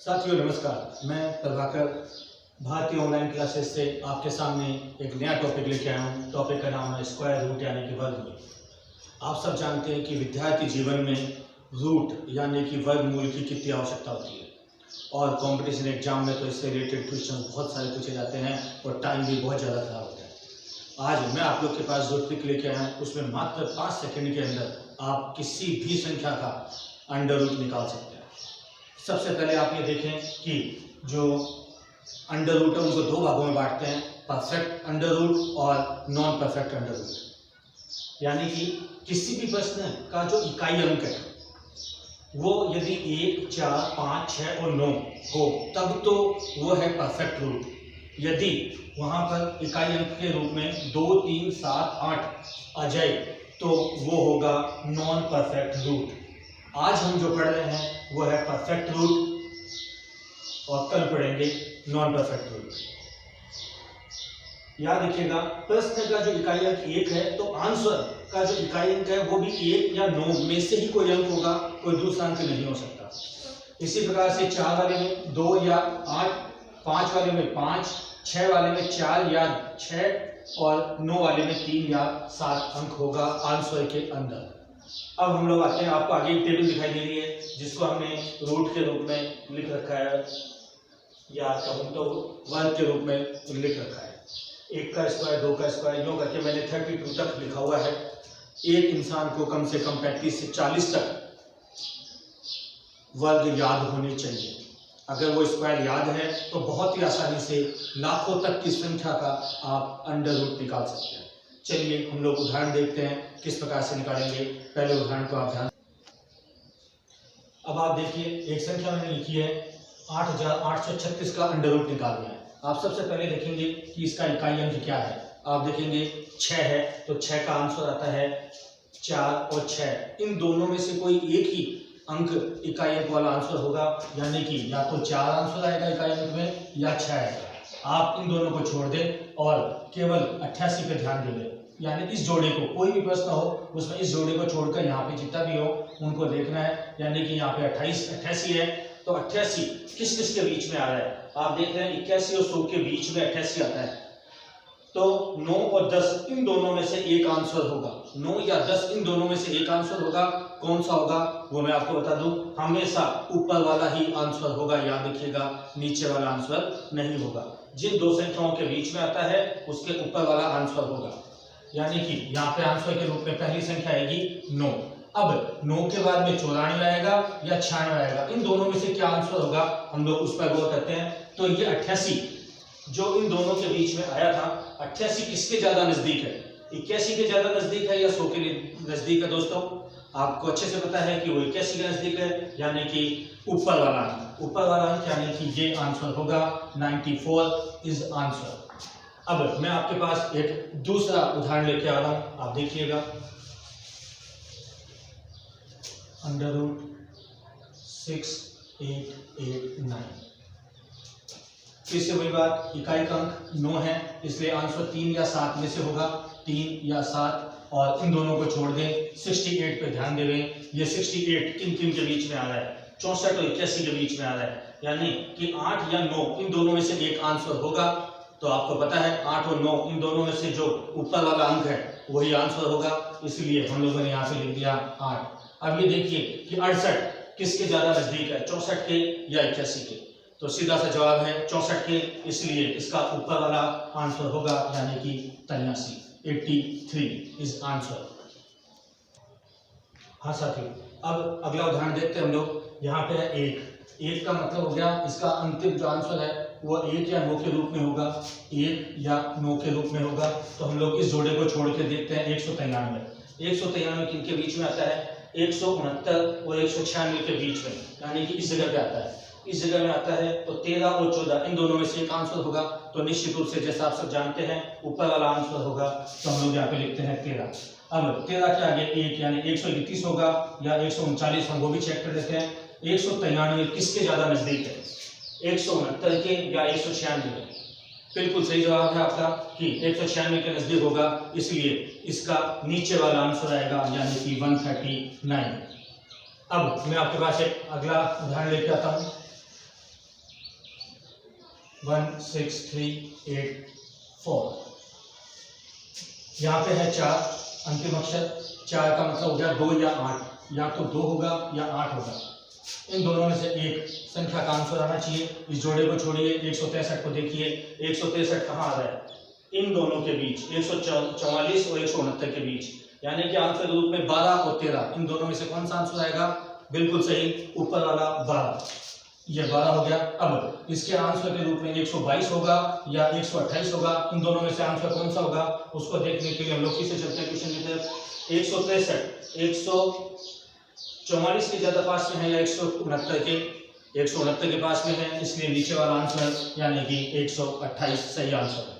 साथियों नमस्कार, मैं प्रभाकर भारतीय ऑनलाइन क्लासेस से आपके सामने एक नया टॉपिक लेके आया हूँ। टॉपिक का नाम है स्क्वायर रूट यानी कि वर्गमूल। आप सब जानते हैं कि विद्यार्थी जीवन में रूट यानी कि वर्गमूल की कितनी आवश्यकता होती है और कंपटीशन एग्जाम में तो इससे रिलेटेड क्वेश्चन बहुत सारे पूछे जाते हैं और टाइम भी बहुत ज़्यादा खराब होता है। आज मैं आप लोग के पास जो ट्रिक लेके आया हूँ उसमें मात्र 5 सेकंड के अंदर आप किसी भी संख्या का अंडर रूट निकाल सकते हैं। सबसे पहले आप ये देखें कि जो अंडर रूट है उनको दो भागों में बांटते हैं, परफेक्ट अंडर रूट और नॉन परफेक्ट अंडर रूट। यानी कि किसी भी प्रश्न का जो इकाई अंक है वो यदि 1, 4, 5, 6 और 9 हो तब तो वो है परफेक्ट रूट। यदि वहां पर इकाई अंक के रूप में 2, 3, 7, 8 आ जाए तो वो होगा नॉन परफेक्ट रूट। आज हम जो पढ़ रहे हैं वो है परफेक्ट रूट और कल पढ़ेंगे नॉन परफेक्ट रूट। याद रखिएगा, प्रश्न का जो इकाई अंक 1 है तो आंसर का जो इकाई अंक है वो भी 1 या 9 में से ही कोई अंक होगा, कोई दूसरा अंक नहीं हो सकता। इसी प्रकार से 4 वाले में 2 या 8, 5 वाले में 5, 6 वाले में 4 या 6 और 9 वाले में 3 या 7 अंक होगा आंसर के अंदर। अब हम लोग आते हैं, आपको आगे एक टेबल दिखाई दे रही है जिसको हमने रूट के रूप में लिख रखा है या कहूँ तो वर्ग के रूप में लिख रखा है। 1 का स्क्वायर, 2 का स्क्वायर, यूँ करके मैंने 32 तक लिखा हुआ है। एक इंसान को कम से कम 35 से 40 तक वर्ग याद होने चाहिए। अगर वो स्क्वायर याद है तो बहुत ही आसानी से लाखों तक की संख्या का आप अंडर रूट निकाल सकते हैं। चलिए हम लोग उदाहरण देखते हैं किस प्रकार से निकालेंगे। पहले उदाहरण को आप ध्यान। अब आप देखिए, एक संख्या मैंने लिखी है 8836 का अंडर रूट निकालना है। आप सबसे पहले देखेंगे कि इसका इकाई अंक क्या है। आप देखेंगे 6 है तो 6 का आंसर आता है 4 और 6। इन दोनों में से कोई एक ही अंक इकाई अंक वाला आंसर होगा, यानी कि या तो 4 आंसर आएगा इकाई अंक में या 6 आएगा। आप इन दोनों को छोड़ दें और केवल 88 पे ध्यान देंगे, यानी इस जोड़े को, कोई भी प्रश्न हो उसमें इस जोड़े को छोड़कर यहाँ पे जितना भी हो उनको देखना है। यानी कि यहाँ पे 88 है तो 88 किस किस के बीच में आ रहा है। आप देख रहे हैं 81 और 100 के बीच में 88 आता है, तो 9 और 10 इन दोनों में से एक आंसर होगा। 9 या 10 इन दोनों में से एक आंसर होगा। कौन सा होगा वो मैं आपको बता दूं, हमेशा ऊपर वाला ही आंसर होगा। याद रखिएगा, नीचे वाला आंसर नहीं होगा। जिन दो संख्याओं के बीच में आता है उसके ऊपर वाला आंसर होगा। यानी कि यहाँ पे आंसर के रूप में पहली संख्या आएगी 9। अब 9 के बाद में 94 आएगा या 96 आएगा, इन दोनों में से क्या आंसर होगा हम लोग उस पर गौर करते हैं। तो ये 88 जो इन दोनों के बीच में आया था, 88 किसके ज्यादा नजदीक है, 81 के ज्यादा नजदीक है या 100 के नजदीक है। दोस्तों आपको अच्छे से पता है कि वो 81 के नजदीक है, यानी कि ऊपर वाला अंक यानी कि ये आंसर होगा 94 इज आंसर। अब मैं आपके पास एक दूसरा उदाहरण लेके आ रहा हूं, आप देखिएगा। Under root 6889। फिर से वही बात, इकाई का अंक 9 है इसलिए आंसर 3 या 7 में से होगा, 3 या 7 और इन दोनों को छोड़ दें। 68 पे ध्यान दें, ये 68 किन किन के बीच में आ रहा है, 64 और 81 के बीच में आ रहा है। यानी कि 8 या 9 इन दोनों में से एक आंसर होगा। तो आपको पता है 8 और 9 इन दोनों में से जो ऊपर वाला अंक है वही आंसर होगा, इसलिए हम लोगों ने यहाँ पे लिख दिया 8। अब ये देखिए कि 68 किसके ज्यादा नजदीक है, 64 के या 81 के। तो सीधा सा जवाब है 64 के, इसलिए इसका ऊपर वाला आंसर होगा यानी कि 83 इज आंसर। हाँ साथियों, अब अगला उदाहरण देखते हैं हम लोग। यहाँ पे है 1 का मतलब हो गया इसका अंतिम जो आंसर है वो 1 या 9 के रूप में होगा, 1 या 9 के रूप में होगा। तो हम लोग इस जोड़े को छोड़ के देखते हैं 193 किनके बीच में आता है, 169 और 196 के बीच में, यानी कि इस जगह पे आता है। इस जगह में आता है तो 13 और 14 इन दोनों में से एक आंसर होगा। तो निश्चित रूप से जैसा आप सब जानते हैं ऊपर वाला आंसर होगा, तो हम लोग यहाँ पे लिखते हैं 13। अब 13 के आगे 1 यानी 131 होगा या 139, हम वो भी चेक कर लेते हैं। 193 किसके ज्यादा नजदीक है, 169 के या 196 के। बिल्कुल सही जवाब है आपका कि 196 के नजदीक होगा, इसलिए इसका नीचे वाला आंसर आएगा यानी कि 139। अब मैं आपके पास एक अगला उदाहरण लेके आता हूँ। 16384। यहाँ पे है 4 अंतिम अक्षर। 4 का मतलब हो गया 2 या 8, या तो 2 होगा या 8 होगा। इन दोनों में से एक संख्या का आंसर आना चाहिए। इस जोड़े को छोड़िए, 163 को देखिए। 163 कहाँ आ रहा है? इन दोनों के बीच, 144 और 169 के बीच, यानी कि आंसर रूप में 12 और 13, इन दोनों में से कौन सा आंसर आएगा? बिल्कुल सही, ऊपर वाला 12। ये 12 हो गया। अब इसके आंसर के रूप में 122 होगा या 128 होगा। इन दोनों में से आंसर कौन सा होगा उसको देखने के लिए हम लोग फिर से चलते हैं क्वेश्चन की तरफ। 163 144 के ज्यादा पास में है या 169 के? 169 के पास में है, इसलिए नीचे वाला आंसर यानी कि 128 सही आंसर है।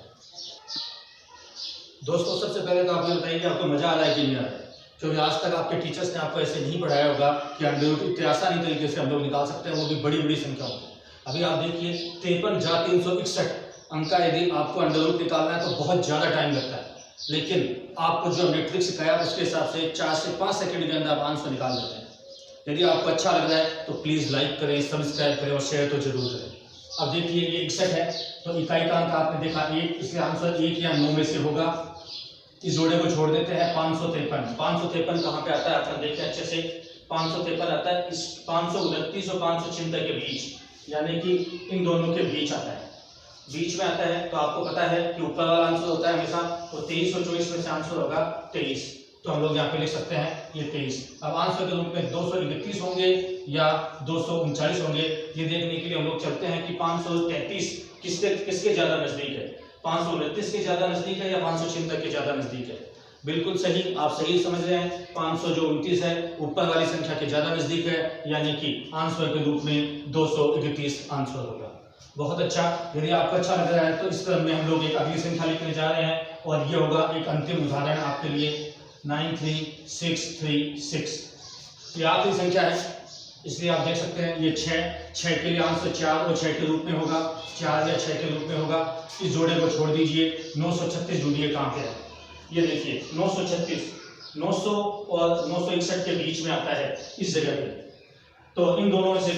दोस्तों सबसे पहले तो आप ये बताइए कि आपको मजा आ रहा है कि नहीं आ रहा है, क्योंकि आज तक आपके टीचर्स ने आपको ऐसे नहीं पढ़ाया होगा कि अंडर रूट इतने आसानी तरीके से हम लोग निकाल सकते हैं, वो भी बड़ी बड़ी संख्या होती है। अभी आप देखिए 53,361 अंक का यदि आपको अंडर रूट निकालना है तो बहुत ज़्यादा टाइम लगता है, लेकिन आपको जो हमने ट्रिक सिखाया उसके हिसाब से 4 से 5 सेकंड के अंदर आप आंसर निकाल लेते हैं। यदि आपको अच्छा लग रहा है तो प्लीज़ लाइक करें, सब्सक्राइब करें और शेयर तो जरूर करें। अब देखिए ये 61 है, तो इकाई का अंक आपने देखा 1, इसलिए आंसर 1 या 9 में से होगा। इस जोड़े को छोड़ देते हैं। 553 कहाँ पे आता है आपने देखें अच्छे से। 553 आता है इस 529 और 576 के बीच, यानी कि इन दोनों के बीच आता है, बीच में आता है। तो आपको पता है कि ऊपर वाला आंसर होता है हमेशा, तो 23 और 24 में से आंसर होगा 23, तो हम लोग यहाँ पे लिख सकते हैं ये 23। अब आंसर के रूप में 231 होंगे या 239 होंगे, ये देखने के लिए हम लोग चलते हैं कि 533 किसके ज्यादा नजदीक है? 529 के ज्यादा नजदीक है या 576 के ज्यादा नजदीक है? बिल्कुल सही, आप सही समझ रहे हैं। 529 है, ऊपर वाली संख्या के ज्यादा नजदीक है, यानी कि आंसर के रूप में 231 आंसर होगा। बहुत अच्छा। यदि आपको अच्छा लग रहा है तो इस क्रम में हम लोग एक अगली संख्या लिखने जा रहे हैं, और ये होगा एक अंतिम उदाहरण आपके लिए 93636। ये आखिरी संख्या है, इसलिए आप देख सकते हैं ये 6 के लिए आंसर 4 और 6 के रूप में होगा, 4 या 6 के रूप में होगा। इस जोड़े को छोड़ दीजिए। 936 जोड़िए कहाँ पे है? ये देखिए 936, 900 और 961 के बीच में आता है इस जगह पे। तो इन दोनों में से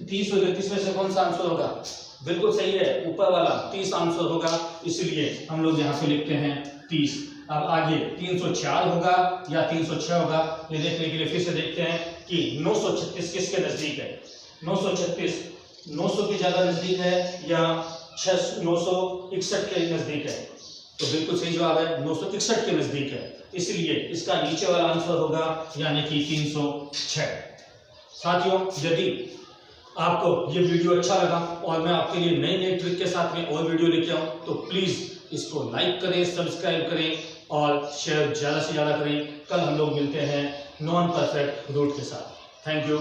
30 और 31 में से कौन सा आंसर होगा? बिल्कुल सही है, ऊपर वाला 30 आंसर होगा, इसलिए हम लोग यहाँ पे लिखते हैं 30। अब आगे 304 होगा या 306 होगा, ये देखने के लिए फिर से देखते हैं कि 936 किसके नजदीक है? 936 900 के ज्यादा नजदीक है या 961 के नजदीक है? तो बिल्कुल सही जवाब है, 961 के नजदीक है, इसलिए इसका नीचे वाला आंसर होगा यानी कि 306। साथियों, यदि आपको ये वीडियो अच्छा लगा और मैं आपके लिए नई नई ट्रिक के साथ में और वीडियो लेके आऊँ, तो प्लीज़ इसको लाइक करें, सब्सक्राइब करें और शेयर ज़्यादा से ज़्यादा करें। कल हम लोग मिलते हैं नॉन परफेक्ट रूट के साथ। Thank you.